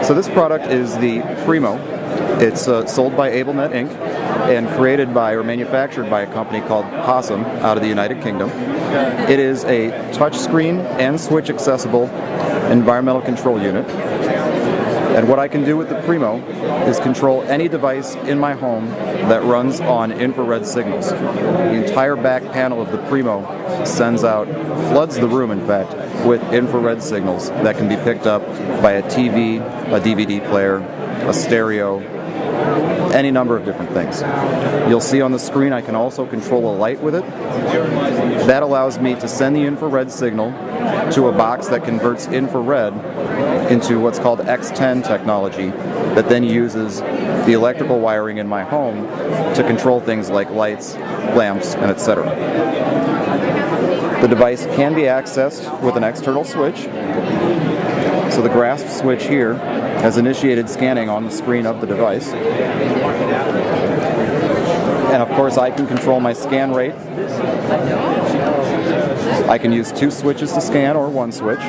So this product is the Primo. It's sold by Ablenet Inc. and created by or manufactured by a company called Possum out of the United Kingdom. It is a touchscreen and switch accessible environmental control unit. And what I can do with the Primo is control any device in my home that runs on infrared signals. The entire back panel of the Primo floods the room, in fact, with infrared signals that can be picked up by a TV, a DVD player, a stereo, any number of different things. You'll see on the screen I can also control a light with it. That allows me to send the infrared signal to a box that converts infrared into what's called X10 technology that then uses the electrical wiring in my home to control things like lights, lamps, and etc. The device can be accessed with an external switch. So the grasp switch here has initiated scanning on the screen of the device. And of course I can control my scan rate. I can use 2 switches to scan or 1 switch.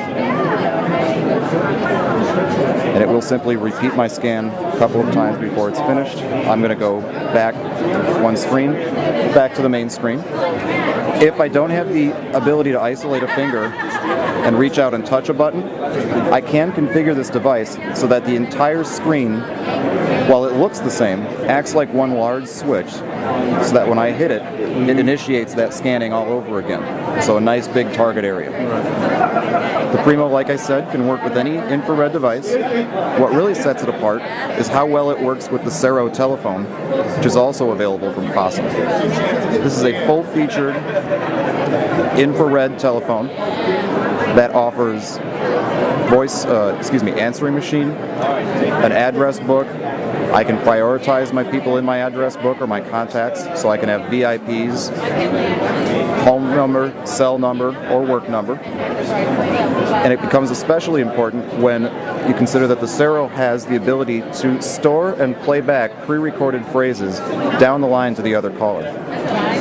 And it will simply repeat my scan a couple of times before it's finished. I'm going to go back 1 screen, back to the main screen. If I don't have the ability to isolate a finger and reach out and touch a button, I can configure this device so that the entire screen, while it looks the same, acts like one large switch, so that when I hit it, it initiates that scanning all over again. So a nice big target area. The Primo, like I said, can work with any infrared device. What really sets it apart is how well it works with the Cero telephone, which is also available from Possum. This is a full-featured infrared telephone that offers answering machine, an address book. I can prioritize my people in my address book or my contacts, so I can have VIPs, home number, cell number, or work number. And it becomes especially important when you consider that the Cero has the ability to store and play back pre-recorded phrases down the line to the other caller.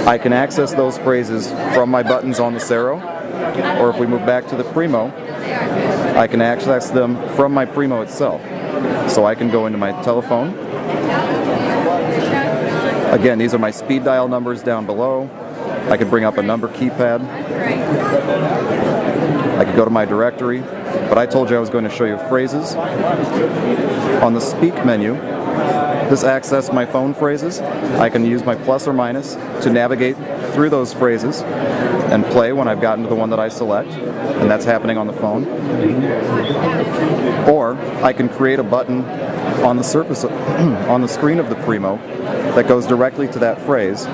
I can access those phrases from my buttons on the Cero, or if we move back to the Primo, I can access them from my Primo itself. So I can go into my telephone. Again, these are my speed dial numbers down below. I could bring up a number keypad. I could go to my directory, but I told you I was going to show you phrases. On the speak menu, this accesses my phone phrases. I can use my plus or minus to navigate through those phrases and play when I've gotten to the one that I select, and that's happening on the phone. Or I can create a button on the surface on the screen of the Primo that goes directly to that phrase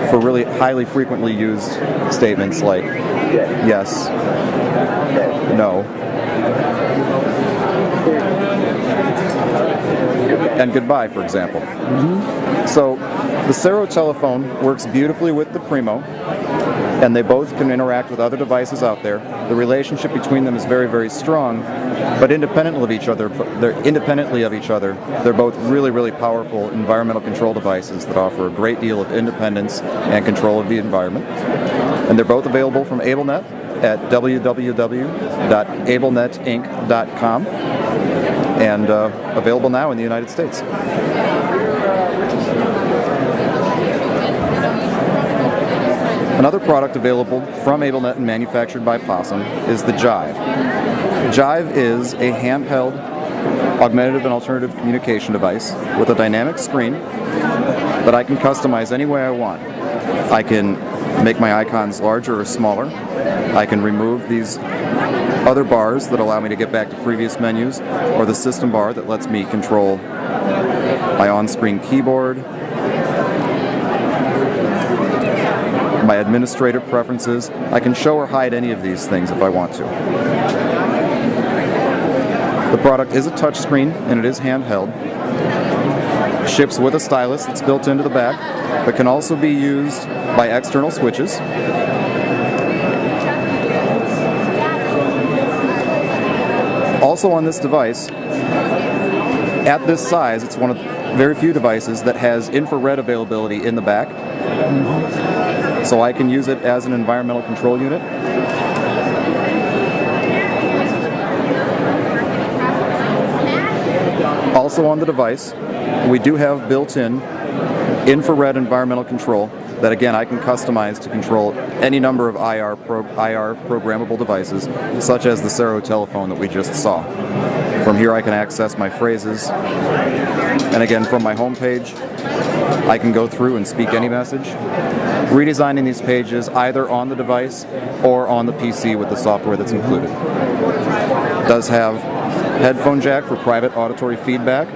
for really highly frequently used statements like yes, no, and goodbye, for example. So the Cero telephone works beautifully with the Primo, and they both can interact with other devices out there. The relationship between them is very, very strong, but independently of each other, they're both really, really powerful environmental control devices that offer a great deal of independence and control of the environment. And they're both available from Ablenet at www.ablenetinc.com and available now in the United States. Another product available from Ablenet and manufactured by Possum is the Jive. Jive is a handheld augmentative and alternative communication device with a dynamic screen that I can customize any way I want. I can make my icons larger or smaller. I can remove these other bars that allow me to get back to previous menus, or the system bar that lets me control my on-screen keyboard, my administrative preferences. I can show or hide any of these things if I want to. The product is a touchscreen and it is handheld. It ships with a stylus that's built into the back, but can also be used by external switches. Also on this device, at this size, it's one of the very few devices that has infrared availability in the back. So I can use it as an environmental control unit. also on the device, we do have built-in infrared environmental control that, again, I can customize to control any number of IR programmable devices, such as the Cero telephone that we just saw. From here I can access my phrases, and again, from my home page, I can go through and speak any message, redesigning these pages either on the device or on the PC with the software that's included. It does have headphone jack for private auditory feedback,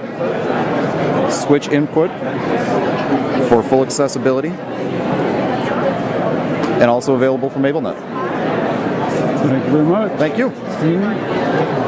switch input for full accessibility, and also available from Ablenet. Thank you very much. Thank you.